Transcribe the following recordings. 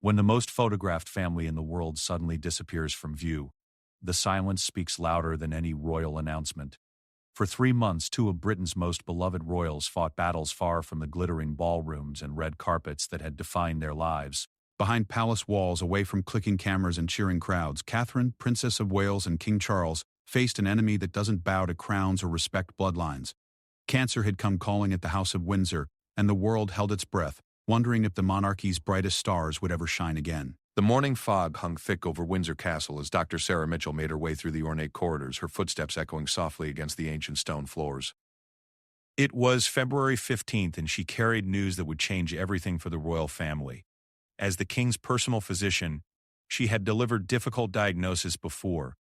When the most photographed family in the world suddenly disappears from view, the silence speaks louder than any royal announcement. For 3 months, two of Britain's most beloved royals fought battles far from the glittering ballrooms and red carpets that had defined their lives. Behind palace walls, away from clicking cameras and cheering crowds, Catherine, Princess of Wales, and King Charles faced an enemy that doesn't bow to crowns or respect bloodlines. Cancer had come calling at the House of Windsor, and the world held its breath, wondering if the monarchy's brightest stars would ever shine again. The morning fog hung thick over Windsor Castle as Dr. Sarah Mitchell made her way through the ornate corridors, her footsteps echoing softly against the ancient stone floors. It was February 15th, and she carried news that would change everything for the royal family. As the king's personal physician, she had delivered difficult diagnoses before,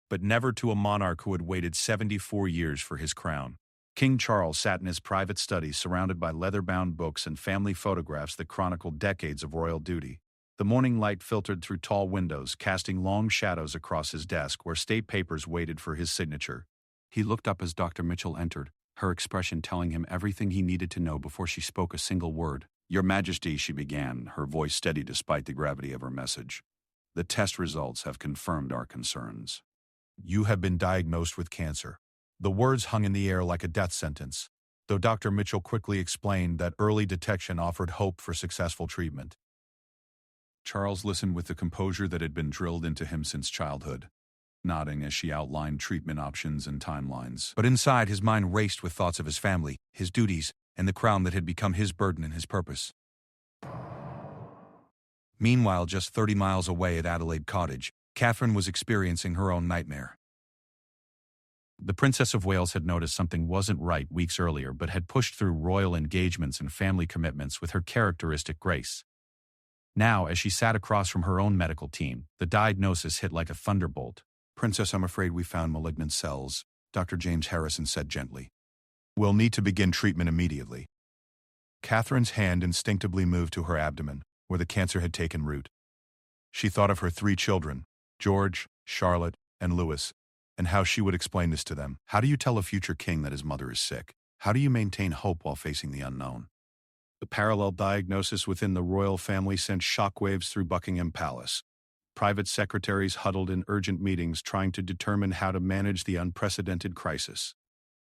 but never to a monarch who had waited 74 years for his crown. King Charles sat in his private study surrounded by leather-bound books and family photographs that chronicled decades of royal duty. The morning light filtered through tall windows, casting long shadows across his desk where state papers waited for his signature. He looked up as Dr. Mitchell entered, her expression telling him everything he needed to know before she spoke a single word. "Your Majesty," she began, her voice steady despite the gravity of her message. "The test results have confirmed our concerns. You have been diagnosed with cancer." The words hung in the air like a death sentence, though Dr. Mitchell quickly explained that early detection offered hope for successful treatment. Charles listened with the composure that had been drilled into him since childhood, nodding as she outlined treatment options and timelines. But inside, his mind raced with thoughts of his family, his duties, and the crown that had become his burden and his purpose. Meanwhile, just 30 miles away at Adelaide Cottage, Catherine was experiencing her own nightmare. The Princess of Wales had noticed something wasn't right weeks earlier, but had pushed through royal engagements and family commitments with her characteristic grace. Now, as she sat across from her own medical team, the diagnosis hit like a thunderbolt. "Princess, I'm afraid we found malignant cells," Dr. James Harrison said gently. "We'll need to begin treatment immediately." Catherine's hand instinctively moved to her abdomen, where the cancer had taken root. She thought of her 3 children, George, Charlotte, and Louis, and how she would explain this to them. How do you tell a future king that his mother is sick? How do you maintain hope while facing the unknown? The parallel diagnosis within the royal family sent shockwaves through Buckingham Palace. Private secretaries huddled in urgent meetings trying to determine how to manage the unprecedented crisis.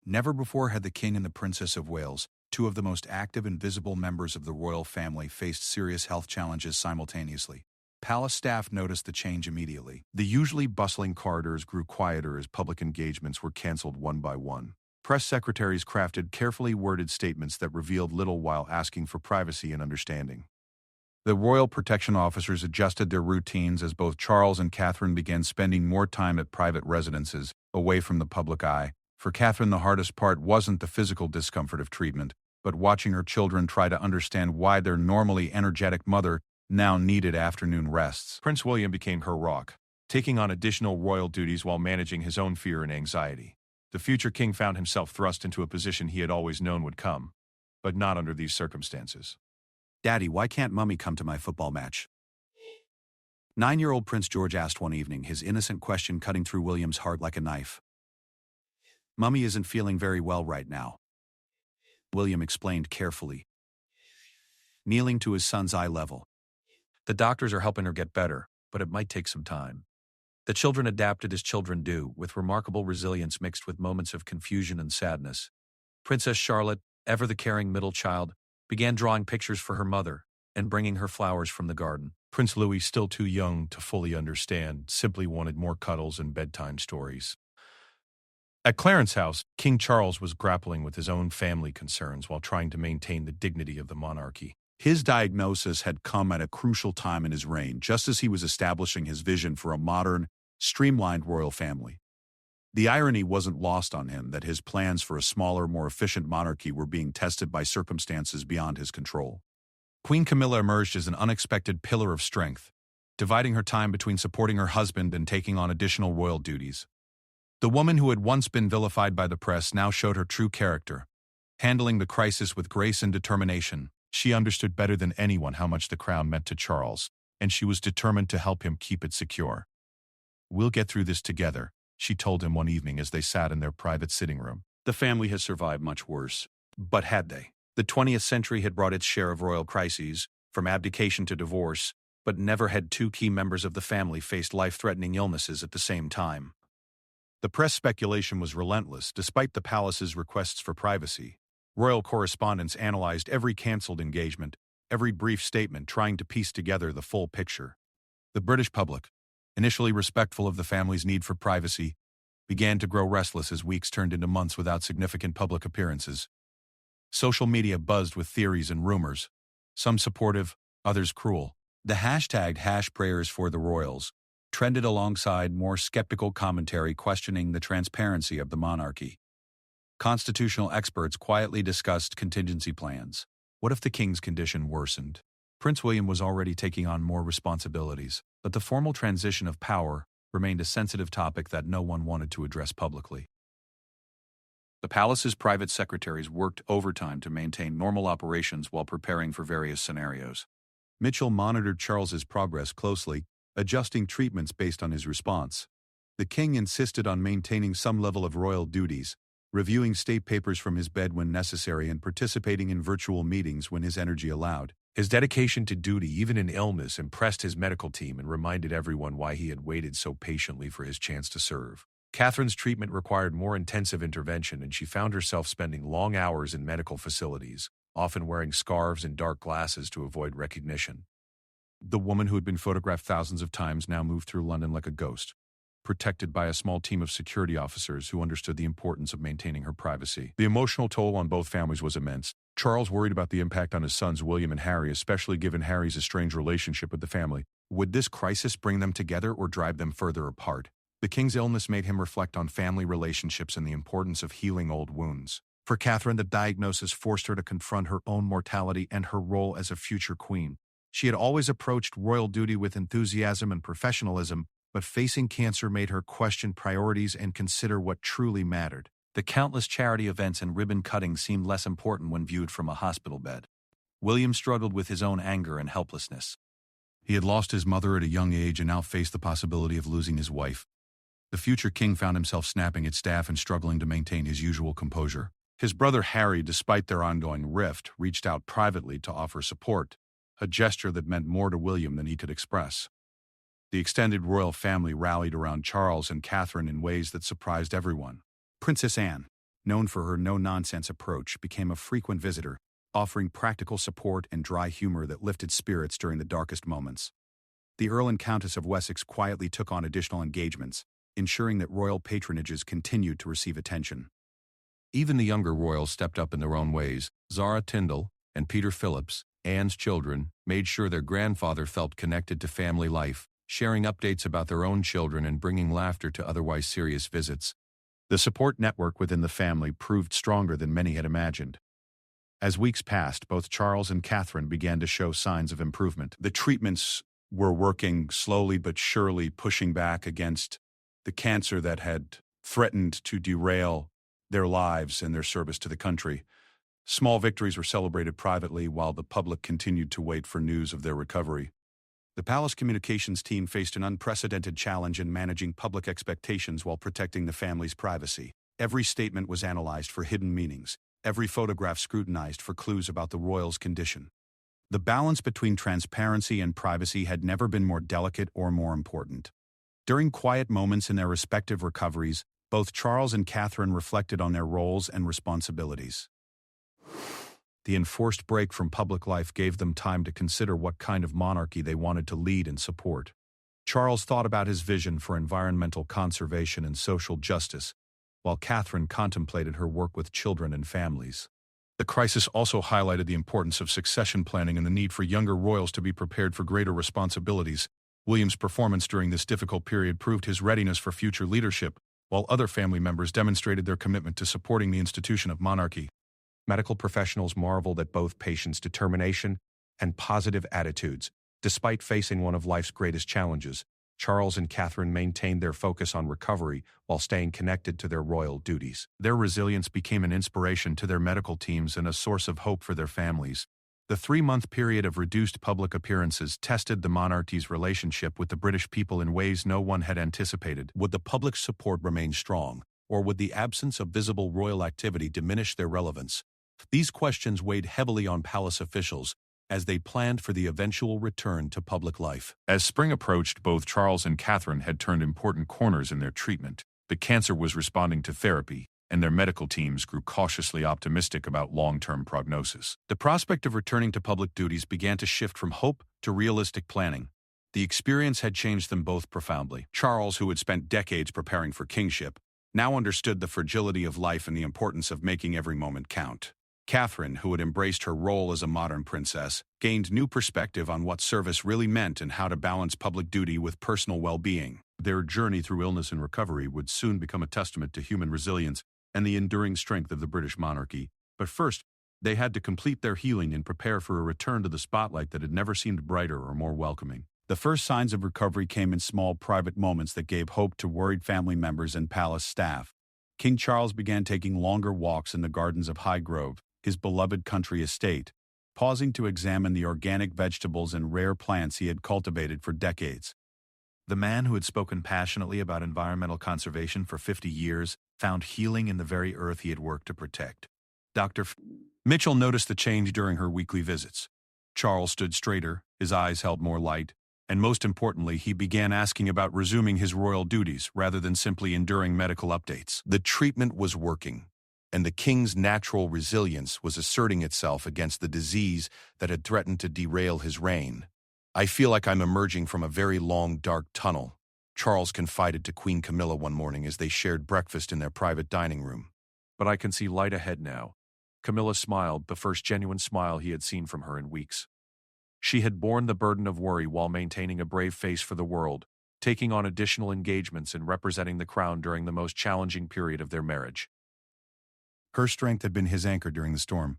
Never before had the King and the Princess of Wales, 2 of the most active and visible members of the royal family, faced serious health challenges simultaneously. Palace staff noticed the change immediately. The usually bustling corridors grew quieter as public engagements were canceled one by one. Press secretaries crafted carefully worded statements that revealed little while asking for privacy and understanding. The royal protection officers adjusted their routines as both Charles and Catherine began spending more time at private residences, away from the public eye. For Catherine, the hardest part wasn't the physical discomfort of treatment, but watching her children try to understand why their normally energetic mother now needed afternoon rests. Prince William became her rock, taking on additional royal duties while managing his own fear and anxiety. The future king found himself thrust into a position he had always known would come, but not under these circumstances. "Daddy, why can't Mummy come to my football match?" 9-year-old Prince George asked one evening, his innocent question cutting through William's heart like a knife. "Mummy isn't feeling very well right now," William explained carefully, kneeling to his son's eye level. "The doctors are helping her get better, but it might take some time." The children adapted as children do, with remarkable resilience mixed with moments of confusion and sadness. Princess Charlotte, ever the caring middle child, began drawing pictures for her mother and bringing her flowers from the garden. Prince Louis, still too young to fully understand, simply wanted more cuddles and bedtime stories. At Clarence House, King Charles was grappling with his own family concerns while trying to maintain the dignity of the monarchy. His diagnosis had come at a crucial time in his reign, just as he was establishing his vision for a modern, streamlined royal family. The irony wasn't lost on him that his plans for a smaller, more efficient monarchy were being tested by circumstances beyond his control. Queen Camilla emerged as an unexpected pillar of strength, dividing her time between supporting her husband and taking on additional royal duties. The woman who had once been vilified by the press now showed her true character. Handling the crisis with grace and determination, she understood better than anyone how much the crown meant to Charles, and she was determined to help him keep it secure. "We'll get through this together," she told him one evening as they sat in their private sitting room. The family has survived much worse. But had they? The 20th century had brought its share of royal crises, from abdication to divorce, but never had two key members of the family faced life-threatening illnesses at the same time. The press speculation was relentless, despite the palace's requests for privacy. Royal correspondents analyzed every cancelled engagement, every brief statement, trying to piece together the full picture. The British public, initially respectful of the family's need for privacy, began to grow restless as weeks turned into months without significant public appearances. Social media buzzed with theories and rumors, some supportive, others cruel. The hashtag #prayers4the_royals trended alongside more skeptical commentary questioning the transparency of the monarchy. Constitutional experts quietly discussed contingency plans. What if the king's condition worsened? Prince William was already taking on more responsibilities, but the formal transition of power remained a sensitive topic that no one wanted to address publicly. The palace's private secretaries worked overtime to maintain normal operations while preparing for various scenarios. Mitchell monitored Charles's progress closely, adjusting treatments based on his response. The king insisted on maintaining some level of royal duties, reviewing state papers from his bed when necessary and participating in virtual meetings when his energy allowed. His dedication to duty, even in illness, impressed his medical team and reminded everyone why he had waited so patiently for his chance to serve. Catherine's treatment required more intensive intervention, and she found herself spending long hours in medical facilities, often wearing scarves and dark glasses to avoid recognition. The woman who had been photographed thousands of times now moved through London like a ghost, protected by a small team of security officers who understood the importance of maintaining her privacy. The emotional toll on both families was immense. Charles worried about the impact on his sons William and Harry, especially given Harry's estranged relationship with the family. Would this crisis bring them together or drive them further apart? The king's illness made him reflect on family relationships and the importance of healing old wounds. For Catherine, the diagnosis forced her to confront her own mortality and her role as a future queen. She had always approached royal duty with enthusiasm and professionalism, but facing cancer made her question priorities and consider what truly mattered. The countless charity events and ribbon cutting seemed less important when viewed from a hospital bed. William struggled with his own anger and helplessness. He had lost his mother at a young age and now faced the possibility of losing his wife. The future king found himself snapping at staff and struggling to maintain his usual composure. His brother Harry, despite their ongoing rift, reached out privately to offer support, a gesture that meant more to William than he could express. The extended royal family rallied around Charles and Catherine in ways that surprised everyone. Princess Anne, known for her no-nonsense approach, became a frequent visitor, offering practical support and dry humor that lifted spirits during the darkest moments. The Earl and Countess of Wessex quietly took on additional engagements, ensuring that royal patronages continued to receive attention. Even the younger royals stepped up in their own ways. Zara Tyndall and Peter Phillips, Anne's children, made sure their grandfather felt connected to family life, sharing updates about their own children and bringing laughter to otherwise serious visits. The support network within the family proved stronger than many had imagined. As weeks passed, both Charles and Catherine began to show signs of improvement. The treatments were working slowly but surely, pushing back against the cancer that had threatened to derail their lives and their service to the country. Small victories were celebrated privately while the public continued to wait for news of their recovery. The palace communications team faced an unprecedented challenge in managing public expectations while protecting the family's privacy. Every statement was analyzed for hidden meanings, every photograph scrutinized for clues about the royals' condition. The balance between transparency and privacy had never been more delicate or more important. During quiet moments in their respective recoveries, both Charles and Catherine reflected on their roles and responsibilities. The enforced break from public life gave them time to consider what kind of monarchy they wanted to lead and support. Charles thought about his vision for environmental conservation and social justice, while Catherine contemplated her work with children and families. The crisis also highlighted the importance of succession planning and the need for younger royals to be prepared for greater responsibilities. William's performance during this difficult period proved his readiness for future leadership, while other family members demonstrated their commitment to supporting the institution of monarchy. Medical professionals marveled at both patients' determination and positive attitudes. Despite facing one of life's greatest challenges, Charles and Catherine maintained their focus on recovery while staying connected to their royal duties. Their resilience became an inspiration to their medical teams and a source of hope for their families. The 3-month period of reduced public appearances tested the monarchy's relationship with the British people in ways no one had anticipated. Would the public's support remain strong, or would the absence of visible royal activity diminish their relevance? These questions weighed heavily on palace officials, as they planned for the eventual return to public life. As spring approached, both Charles and Catherine had turned important corners in their treatment. The cancer was responding to therapy, and their medical teams grew cautiously optimistic about long-term prognosis. The prospect of returning to public duties began to shift from hope to realistic planning. The experience had changed them both profoundly. Charles, who had spent decades preparing for kingship, now understood the fragility of life and the importance of making every moment count. Catherine, who had embraced her role as a modern princess, gained new perspective on what service really meant and how to balance public duty with personal well-being. Their journey through illness and recovery would soon become a testament to human resilience and the enduring strength of the British monarchy. But first, they had to complete their healing and prepare for a return to the spotlight that had never seemed brighter or more welcoming. The first signs of recovery came in small private moments that gave hope to worried family members and palace staff. King Charles began taking longer walks in the gardens of Highgrove, his beloved country estate, pausing to examine the organic vegetables and rare plants he had cultivated for decades. The man who had spoken passionately about environmental conservation for 50 years found healing in the very earth he had worked to protect. Dr. Mitchell noticed the change during her weekly visits. Charles stood straighter, his eyes held more light, and most importantly, he began asking about resuming his royal duties rather than simply enduring medical updates. The treatment was working, and the king's natural resilience was asserting itself against the disease that had threatened to derail his reign. "I feel like I'm emerging from a very long, dark tunnel," Charles confided to Queen Camilla one morning as they shared breakfast in their private dining room. "But I can see light ahead now." Camilla smiled, the first genuine smile he had seen from her in weeks. She had borne the burden of worry while maintaining a brave face for the world, taking on additional engagements and representing the crown during the most challenging period of their marriage. Her strength had been his anchor during the storm.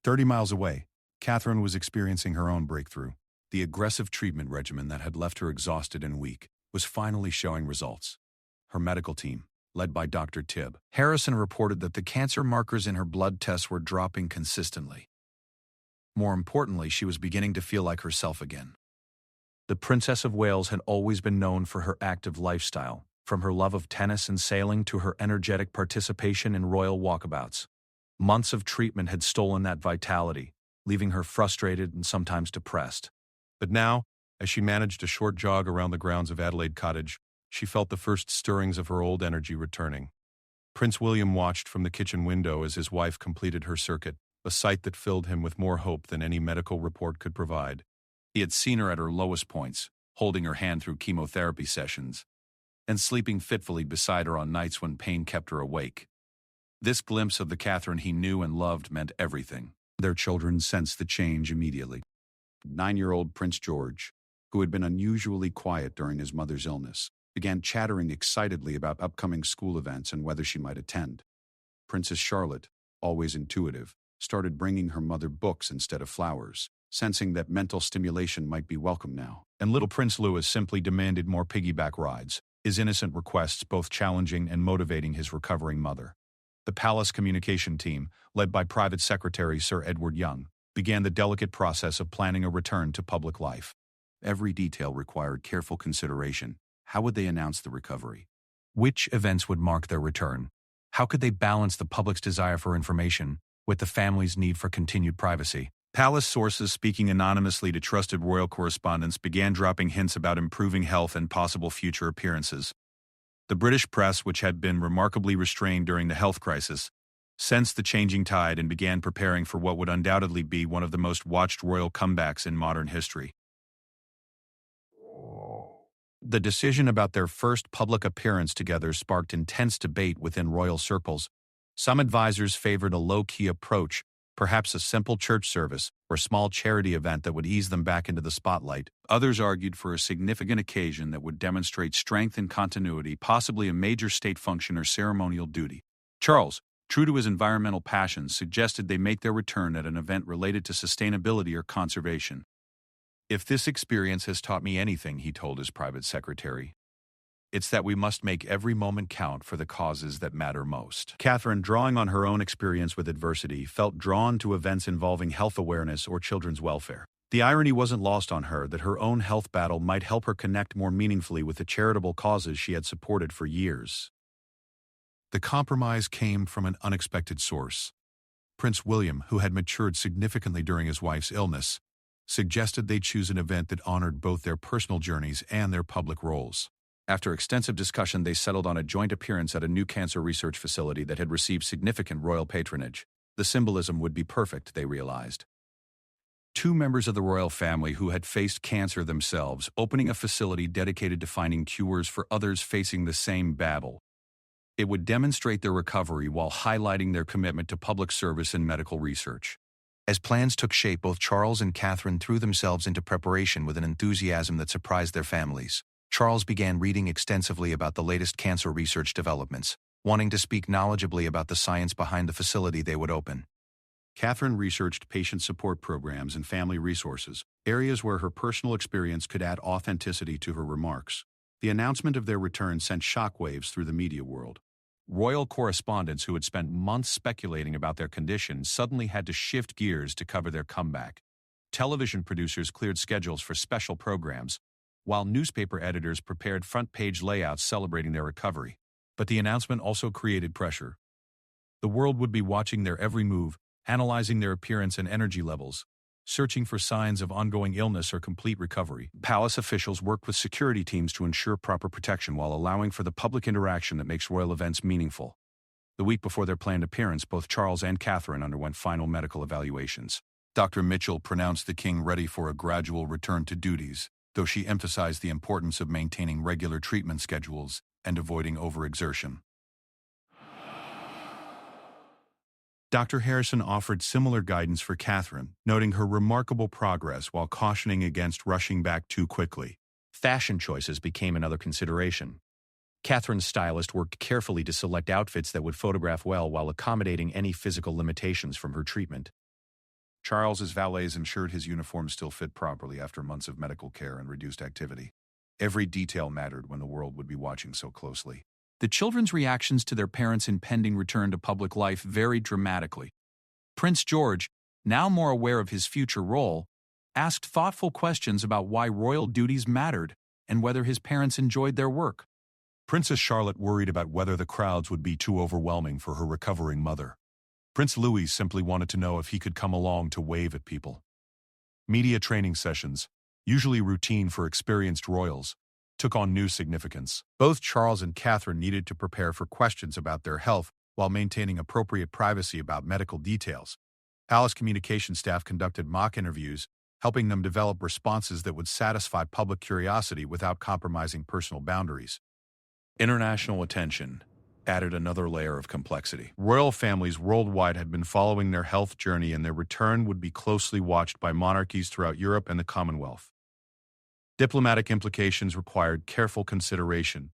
30 miles away, Catherine was experiencing her own breakthrough. The aggressive treatment regimen that had left her exhausted and weak was finally showing results. Her medical team, led by Dr. Tibb Harrison, reported that the cancer markers in her blood tests were dropping consistently. More importantly, she was beginning to feel like herself again. The Princess of Wales had always been known for her active lifestyle, from her love of tennis and sailing to her energetic participation in royal walkabouts. Months of treatment had stolen that vitality, leaving her frustrated and sometimes depressed. But now, as she managed a short jog around the grounds of Adelaide Cottage, she felt the first stirrings of her old energy returning. Prince William watched from the kitchen window as his wife completed her circuit, a sight that filled him with more hope than any medical report could provide. He had seen her at her lowest points, holding her hand through chemotherapy sessions, and sleeping fitfully beside her on nights when pain kept her awake. This glimpse of the Catherine he knew and loved meant everything. Their children sensed the change immediately. 9-year-old Prince George, who had been unusually quiet during his mother's illness, began chattering excitedly about upcoming school events and whether she might attend. Princess Charlotte, always intuitive, started bringing her mother books instead of flowers, sensing that mental stimulation might be welcome now. And little Prince Louis simply demanded more piggyback rides, his innocent requests both challenging and motivating his recovering mother. The palace communication team, led by Private Secretary Sir Edward Young, began the delicate process of planning a return to public life. Every detail required careful consideration. How would they announce the recovery? Which events would mark their return? How could they balance the public's desire for information with the family's need for continued privacy? Palace sources speaking anonymously to trusted royal correspondents began dropping hints about improving health and possible future appearances. The British press, which had been remarkably restrained during the health crisis, sensed the changing tide and began preparing for what would undoubtedly be one of the most watched royal comebacks in modern history. The decision about their first public appearance together sparked intense debate within royal circles. Some advisors favored a low-key approach, perhaps a simple church service or small charity event that would ease them back into the spotlight. Others argued for a significant occasion that would demonstrate strength and continuity, possibly a major state function or ceremonial duty. Charles, true to his environmental passions, suggested they make their return at an event related to sustainability or conservation. "If this experience has taught me anything," he told his private secretary, "it's that we must make every moment count for the causes that matter most." Catherine, drawing on her own experience with adversity, felt drawn to events involving health awareness or children's welfare. The irony wasn't lost on her that her own health battle might help her connect more meaningfully with the charitable causes she had supported for years. The compromise came from an unexpected source. Prince William, who had matured significantly during his wife's illness, suggested they choose an event that honored both their personal journeys and their public roles. After extensive discussion, they settled on a joint appearance at a new cancer research facility that had received significant royal patronage. The symbolism would be perfect, they realized. Two members of the royal family who had faced cancer themselves, opening a facility dedicated to finding cures for others facing the same battle. It would demonstrate their recovery while highlighting their commitment to public service and medical research. As plans took shape, both Charles and Catherine threw themselves into preparation with an enthusiasm that surprised their families. Charles began reading extensively about the latest cancer research developments, wanting to speak knowledgeably about the science behind the facility they would open. Catherine researched patient support programs and family resources, areas where her personal experience could add authenticity to her remarks. The announcement of their return sent shockwaves through the media world. Royal correspondents who had spent months speculating about their condition suddenly had to shift gears to cover their comeback. Television producers cleared schedules for special programs, while newspaper editors prepared front-page layouts celebrating their recovery. But the announcement also created pressure. The world would be watching their every move, analyzing their appearance and energy levels, searching for signs of ongoing illness or complete recovery. Palace officials worked with security teams to ensure proper protection while allowing for the public interaction that makes royal events meaningful. The week before their planned appearance, both Charles and Catherine underwent final medical evaluations. Dr. Mitchell pronounced the king ready for a gradual return to duties, though she emphasized the importance of maintaining regular treatment schedules and avoiding overexertion. Dr. Harrison offered similar guidance for Catherine, noting her remarkable progress while cautioning against rushing back too quickly. Fashion choices became another consideration. Catherine's stylist worked carefully to select outfits that would photograph well while accommodating any physical limitations from her treatment. Charles's valets ensured his uniform still fit properly after months of medical care and reduced activity. Every detail mattered when the world would be watching so closely. The children's reactions to their parents' impending return to public life varied dramatically. Prince George, now more aware of his future role, asked thoughtful questions about why royal duties mattered and whether his parents enjoyed their work. Princess Charlotte worried about whether the crowds would be too overwhelming for her recovering mother. Prince Louis simply wanted to know if he could come along to wave at people. Media training sessions, usually routine for experienced royals, took on new significance. Both Charles and Catherine needed to prepare for questions about their health while maintaining appropriate privacy about medical details. Palace communication staff conducted mock interviews, helping them develop responses that would satisfy public curiosity without compromising personal boundaries. International attention added another layer of complexity. Royal families worldwide had been following their health journey, and their return would be closely watched by monarchies throughout Europe and the Commonwealth. Diplomatic implications required careful consideration,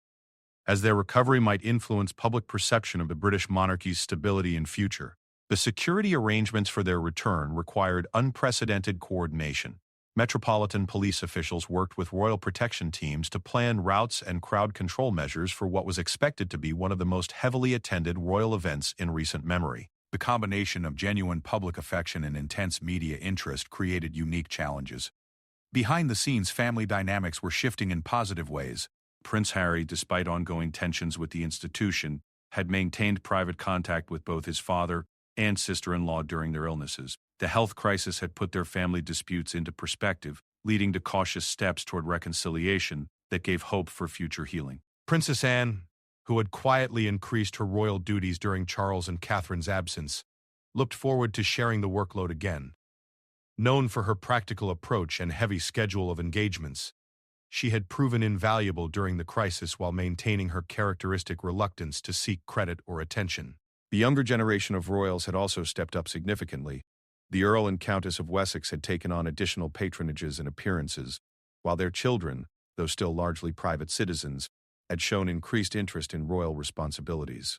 as their recovery might influence public perception of the British monarchy's stability and future. The security arrangements for their return required unprecedented coordination. Metropolitan police officials worked with royal protection teams to plan routes and crowd control measures for what was expected to be one of the most heavily attended royal events in recent memory. The combination of genuine public affection and intense media interest created unique challenges. Behind the scenes, family dynamics were shifting in positive ways. Prince Harry, despite ongoing tensions with the institution, had maintained private contact with both his father and sister-in-law during their illnesses. The health crisis had put their family disputes into perspective, leading to cautious steps toward reconciliation that gave hope for future healing. Princess Anne, who had quietly increased her royal duties during Charles and Catherine's absence, looked forward to sharing the workload again. Known for her practical approach and heavy schedule of engagements, she had proven invaluable during the crisis while maintaining her characteristic reluctance to seek credit or attention. The younger generation of royals had also stepped up significantly. The Earl and Countess of Wessex had taken on additional patronages and appearances, while their children, though still largely private citizens, had shown increased interest in royal responsibilities.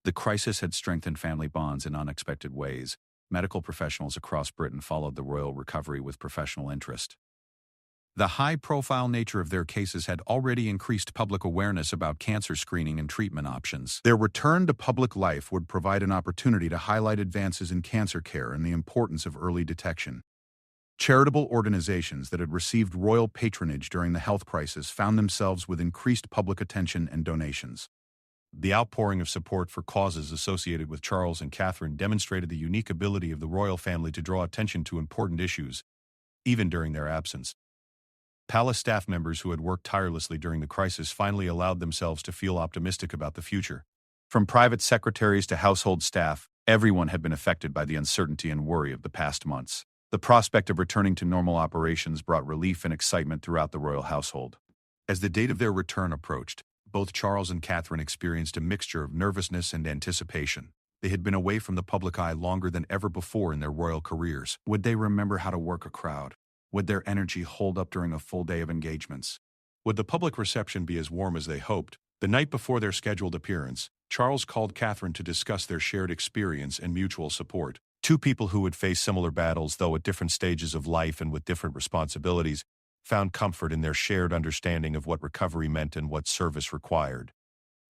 The crisis had strengthened family bonds in unexpected ways. Medical professionals across Britain followed the royal recovery with professional interest. The high-profile nature of their cases had already increased public awareness about cancer screening and treatment options. Their return to public life would provide an opportunity to highlight advances in cancer care and the importance of early detection. Charitable organizations that had received royal patronage during the health crisis found themselves with increased public attention and donations. The outpouring of support for causes associated with Charles and Catherine demonstrated the unique ability of the royal family to draw attention to important issues, even during their absence. Palace staff members who had worked tirelessly during the crisis finally allowed themselves to feel optimistic about the future. From private secretaries to household staff, everyone had been affected by the uncertainty and worry of the past months. The prospect of returning to normal operations brought relief and excitement throughout the royal household. As the date of their return approached, both Charles and Catherine experienced a mixture of nervousness and anticipation. They had been away from the public eye longer than ever before in their royal careers. Would they remember how to work a crowd? Would their energy hold up during a full day of engagements? Would the public reception be as warm as they hoped? The night before their scheduled appearance, Charles called Catherine to discuss their shared experience and mutual support. Two people who would face similar battles, though at different stages of life and with different responsibilities, found comfort in their shared understanding of what recovery meant and what service required.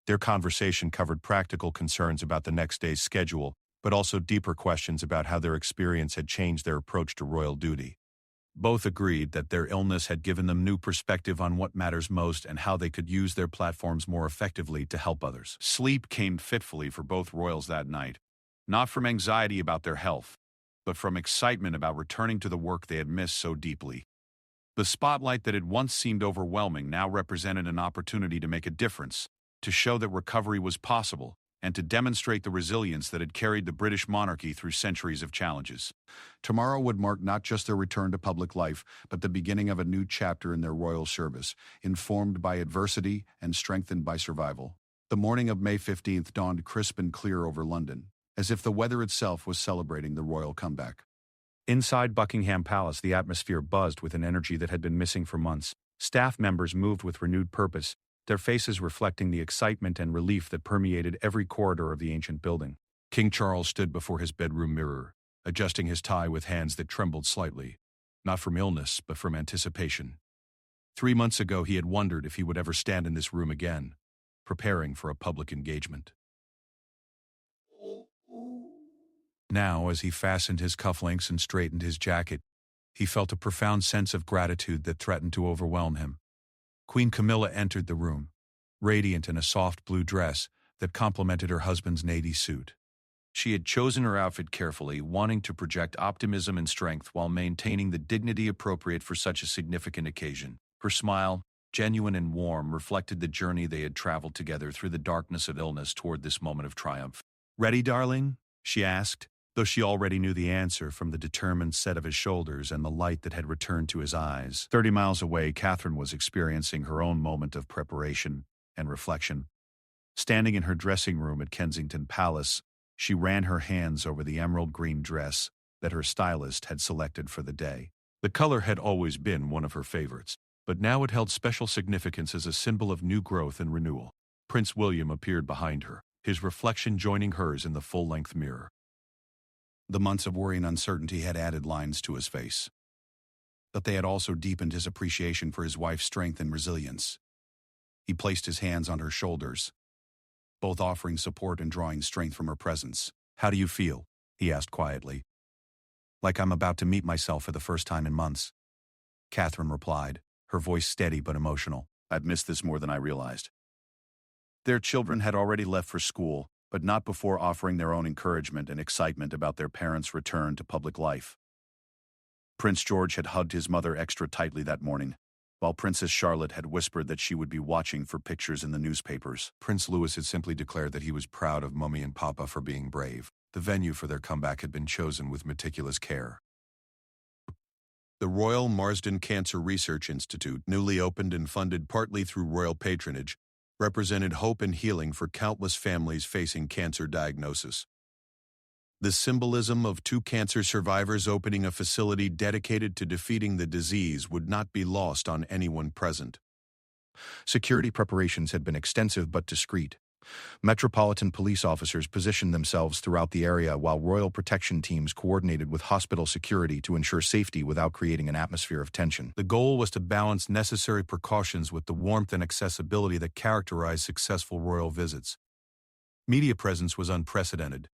Their conversation covered practical concerns about the next day's schedule, but also deeper questions about how their experience had changed their approach to royal duty. Both agreed that their illness had given them new perspective on what matters most and how they could use their platforms more effectively to help others. Sleep came fitfully for both royals that night, not from anxiety about their health, but from excitement about returning to the work they had missed so deeply. The spotlight that had once seemed overwhelming now represented an opportunity to make a difference, to show that recovery was possible, and to demonstrate the resilience that had carried the British monarchy through centuries of challenges. Tomorrow would mark not just their return to public life, but the beginning of a new chapter in their royal service, informed by adversity and strengthened by survival. The morning of May 15th dawned crisp and clear over London, as if the weather itself was celebrating the royal comeback. Inside Buckingham Palace, the atmosphere buzzed with an energy that had been missing for months. Staff members moved with renewed purpose, their faces reflecting the excitement and relief that permeated every corridor of the ancient building. King Charles stood before his bedroom mirror, adjusting his tie with hands that trembled slightly, not from illness, but from anticipation. 3 months ago, he had wondered if he would ever stand in this room again, preparing for a public engagement. Now, as he fastened his cufflinks and straightened his jacket, he felt a profound sense of gratitude that threatened to overwhelm him. Queen Camilla entered the room, radiant in a soft blue dress that complemented her husband's navy suit. She had chosen her outfit carefully, wanting to project optimism and strength while maintaining the dignity appropriate for such a significant occasion. Her smile, genuine and warm, reflected the journey they had traveled together through the darkness of illness toward this moment of triumph. "Ready, darling?" she asked, though she already knew the answer from the determined set of his shoulders and the light that had returned to his eyes. 30 miles away, Catherine was experiencing her own moment of preparation and reflection. Standing in her dressing room at Kensington Palace, she ran her hands over the emerald green dress that her stylist had selected for the day. The color had always been one of her favorites, but now it held special significance as a symbol of new growth and renewal. Prince William appeared behind her, his reflection joining hers in the full-length mirror. The months of worry and uncertainty had added lines to his face, but they had also deepened his appreciation for his wife's strength and resilience. He placed his hands on her shoulders, both offering support and drawing strength from her presence. "How do you feel?" he asked quietly. "Like I'm about to meet myself for the first time in months," Catherine replied, her voice steady but emotional. "I've missed this more than I realized." Their children had already left for school, but not before offering their own encouragement and excitement about their parents' return to public life. Prince George had hugged his mother extra tightly that morning, while Princess Charlotte had whispered that she would be watching for pictures in the newspapers. Prince Louis had simply declared that he was proud of Mummy and Papa for being brave. The venue for their comeback had been chosen with meticulous care. The Royal Marsden Cancer Research Institute, newly opened and funded partly through royal patronage, represented hope and healing for countless families facing cancer diagnosis. The symbolism of 2 cancer survivors opening a facility dedicated to defeating the disease would not be lost on anyone present. Security preparations had been extensive but discreet. Metropolitan police officers positioned themselves throughout the area while royal protection teams coordinated with hospital security to ensure safety without creating an atmosphere of tension. The goal was to balance necessary precautions with the warmth and accessibility that characterized successful royal visits. Media presence was unprecedented.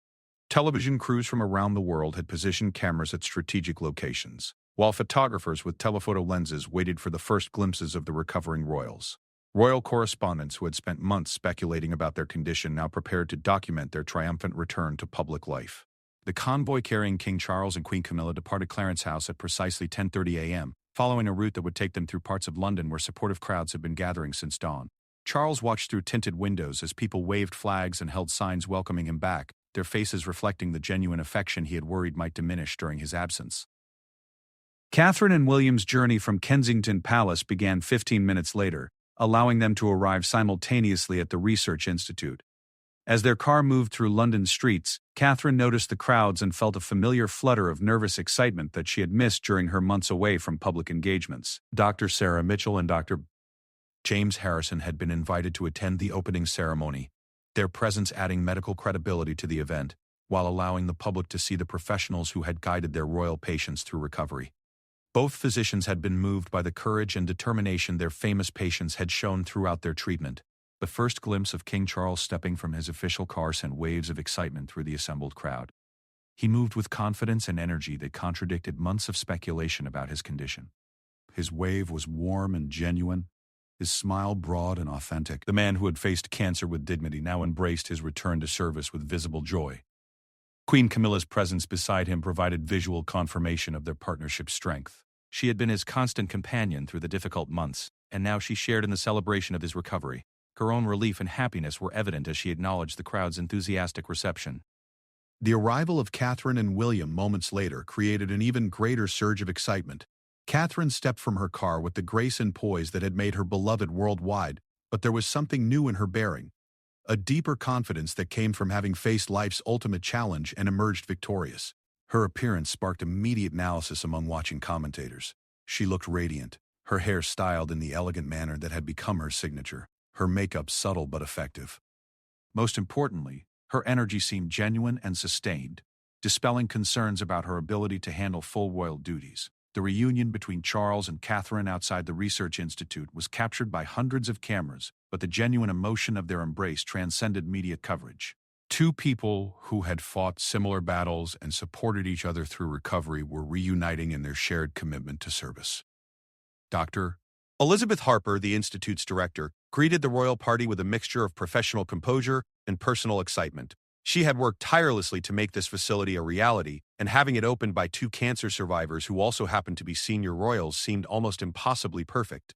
Television crews from around the world had positioned cameras at strategic locations, while photographers with telephoto lenses waited for the first glimpses of the recovering royals. Royal correspondents who had spent months speculating about their condition now prepared to document their triumphant return to public life. The convoy carrying King Charles and Queen Camilla departed Clarence House at precisely 10:30 a.m., following a route that would take them through parts of London where supportive crowds had been gathering since dawn. Charles watched through tinted windows as people waved flags and held signs welcoming him back, their faces reflecting the genuine affection he had worried might diminish during his absence. Catherine and William's journey from Kensington Palace began 15 minutes later, allowing them to arrive simultaneously at the Research Institute. As their car moved through London streets, Catherine noticed the crowds and felt a familiar flutter of nervous excitement that she had missed during her months away from public engagements. Dr. Sarah Mitchell and Dr. James Harrison had been invited to attend the opening ceremony, their presence adding medical credibility to the event, while allowing the public to see the professionals who had guided their royal patients through recovery. Both physicians had been moved by the courage and determination their famous patients had shown throughout their treatment. The first glimpse of King Charles stepping from his official car sent waves of excitement through the assembled crowd. He moved with confidence and energy that contradicted months of speculation about his condition. His wave was warm and genuine, his smile broad and authentic. The man who had faced cancer with dignity now embraced his return to service with visible joy. Queen Camilla's presence beside him provided visual confirmation of their partnership's strength. She had been his constant companion through the difficult months, and now she shared in the celebration of his recovery. Her own relief and happiness were evident as she acknowledged the crowd's enthusiastic reception. The arrival of Catherine and William moments later created an even greater surge of excitement. Catherine stepped from her car with the grace and poise that had made her beloved worldwide, but there was something new in her bearing. A deeper confidence that came from having faced life's ultimate challenge and emerged victorious. Her appearance sparked immediate analysis among watching commentators. She looked radiant, her hair styled in the elegant manner that had become her signature, her makeup subtle but effective. Most importantly, her energy seemed genuine and sustained, dispelling concerns about her ability to handle full royal duties. The reunion between Charles and Catherine outside the Research Institute was captured by hundreds of cameras, but the genuine emotion of their embrace transcended media coverage. Two people who had fought similar battles and supported each other through recovery were reuniting in their shared commitment to service. Dr. Elizabeth Harper, the Institute's director, greeted the royal party with a mixture of professional composure and personal excitement. She had worked tirelessly to make this facility a reality, and having it opened by two cancer survivors who also happened to be senior royals seemed almost impossibly perfect.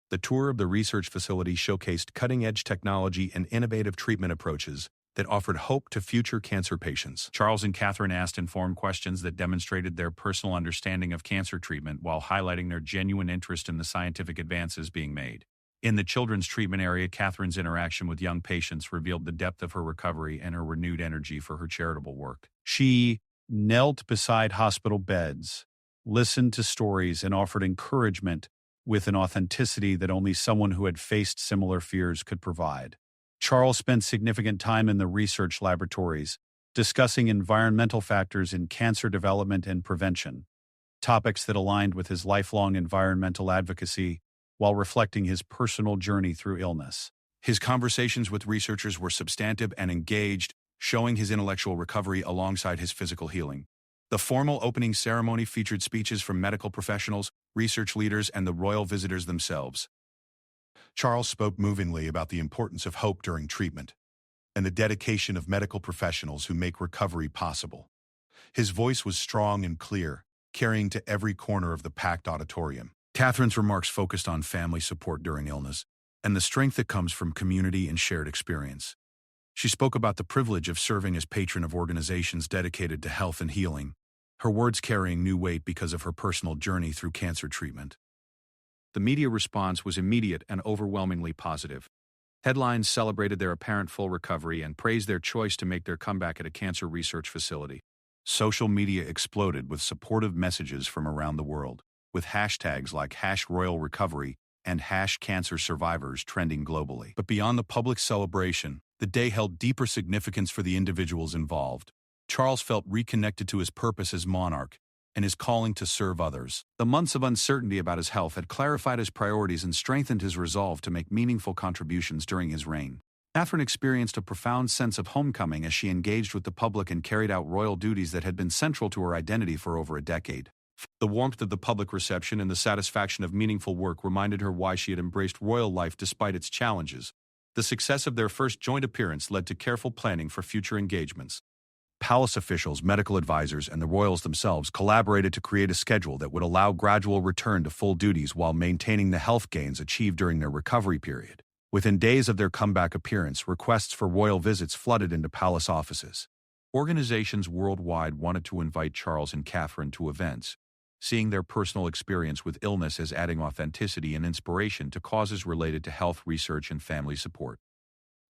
The tour of the research facility showcased cutting-edge technology and innovative treatment approaches that offered hope to future cancer patients. Charles and Catherine asked informed questions that demonstrated their personal understanding of cancer treatment while highlighting their genuine interest in the scientific advances being made. In the children's treatment area, Catherine's interaction with young patients revealed the depth of her recovery and her renewed energy for her charitable work. She knelt beside hospital beds, listened to stories, and offered encouragement with an authenticity that only someone who had faced similar fears could provide. Charles spent significant time in the research laboratories, discussing environmental factors in cancer development and prevention, topics that aligned with his lifelong environmental advocacy, while reflecting his personal journey through illness. His conversations with researchers were substantive and engaged, showing his intellectual recovery alongside his physical healing. The formal opening ceremony featured speeches from medical professionals, research leaders, and the royal visitors themselves. Charles spoke movingly about the importance of hope during treatment and the dedication of medical professionals who make recovery possible. His voice was strong and clear, carrying to every corner of the packed auditorium. Catherine's remarks focused on family support during illness and the strength that comes from community and shared experience. She spoke about the privilege of serving as patron of organizations dedicated to health and healing, her words carrying new weight because of her personal journey through cancer treatment. The media response was immediate and overwhelmingly positive. Headlines celebrated their apparent full recovery and praised their choice to make their comeback at a cancer research facility. Social media exploded with supportive messages from around the world, with hashtags like #RoyalRecovery and #CancerSurvivors trending globally. But beyond the public celebration, the day held deeper significance for the individuals involved. Charles felt reconnected to his purpose as monarch and his calling to serve others. The months of uncertainty about his health had clarified his priorities and strengthened his resolve to make meaningful contributions during his reign. Catherine experienced a profound sense of homecoming as she engaged with the public and carried out royal duties that had been central to her identity for over a decade. The warmth of the public reception and the satisfaction of meaningful work reminded her why she had embraced royal life despite its challenges. The success of their first joint appearance led to careful planning for future engagements. Palace officials, medical advisors, and the royals themselves collaborated to create a schedule that would allow gradual return to full duties while maintaining the health gains achieved during their recovery period. Within days of their comeback appearance, requests for royal visits flooded into palace offices. Organizations worldwide wanted to invite Charles and Catherine to events, seeing their personal experience with illness as adding authenticity and inspiration to causes related to health research and family support.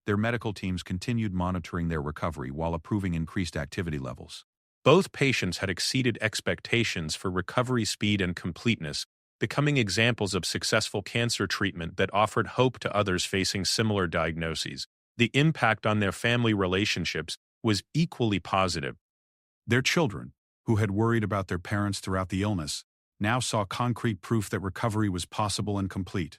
Their medical teams continued monitoring their recovery while approving increased activity levels. Both patients had exceeded expectations for recovery speed and completeness, becoming examples of successful cancer treatment that offered hope to others facing similar diagnoses. The impact on their family relationships was equally positive. Their children, who had worried about their parents throughout the illness, now saw concrete proof that recovery was possible and complete.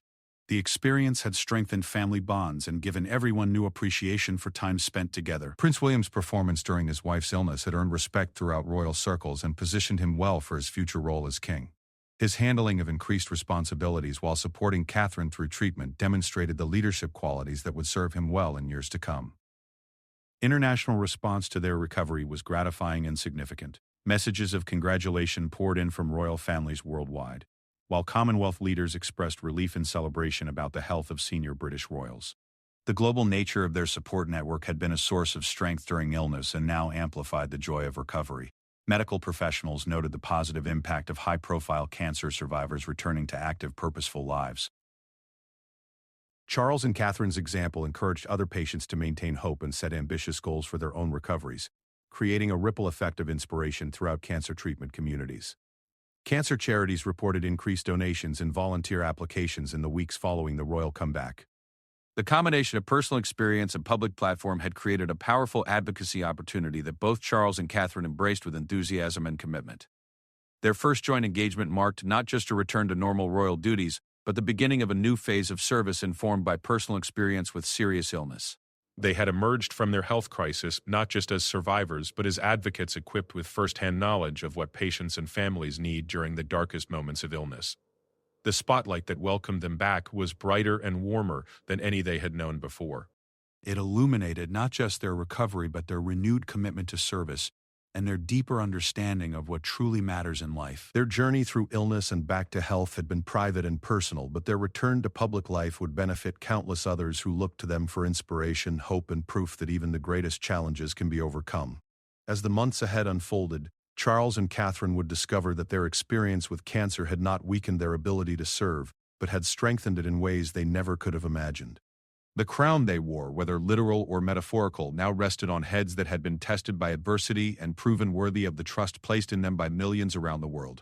The experience had strengthened family bonds and given everyone new appreciation for time spent together. Prince William's performance during his wife's illness had earned respect throughout royal circles and positioned him well for his future role as king. His handling of increased responsibilities while supporting Catherine through treatment demonstrated the leadership qualities that would serve him well in years to come. International response to their recovery was gratifying and significant. Messages of congratulation poured in from royal families worldwide, while Commonwealth leaders expressed relief and celebration about the health of senior British royals. The global nature of their support network had been a source of strength during illness and now amplified the joy of recovery. Medical professionals noted the positive impact of high-profile cancer survivors returning to active, purposeful lives. Charles and Catherine's example encouraged other patients to maintain hope and set ambitious goals for their own recoveries, creating a ripple effect of inspiration throughout cancer treatment communities. Cancer charities reported increased donations and volunteer applications in the weeks following the royal comeback. The combination of personal experience and public platform had created a powerful advocacy opportunity that both Charles and Catherine embraced with enthusiasm and commitment. Their first joint engagement marked not just a return to normal royal duties, but the beginning of a new phase of service informed by personal experience with serious illness. They had emerged from their health crisis not just as survivors, but as advocates equipped with first-hand knowledge of what patients and families need during the darkest moments of illness. The spotlight that welcomed them back was brighter and warmer than any they had known before. It illuminated not just their recovery, but their renewed commitment to service and their deeper understanding of what truly matters in life. Their journey through illness and back to health had been private and personal, but their return to public life would benefit countless others who looked to them for inspiration, hope, and proof that even the greatest challenges can be overcome. As the months ahead unfolded, Charles and Catherine would discover that their experience with cancer had not weakened their ability to serve, but had strengthened it in ways they never could have imagined. The crown they wore, whether literal or metaphorical, now rested on heads that had been tested by adversity and proven worthy of the trust placed in them by millions around the world.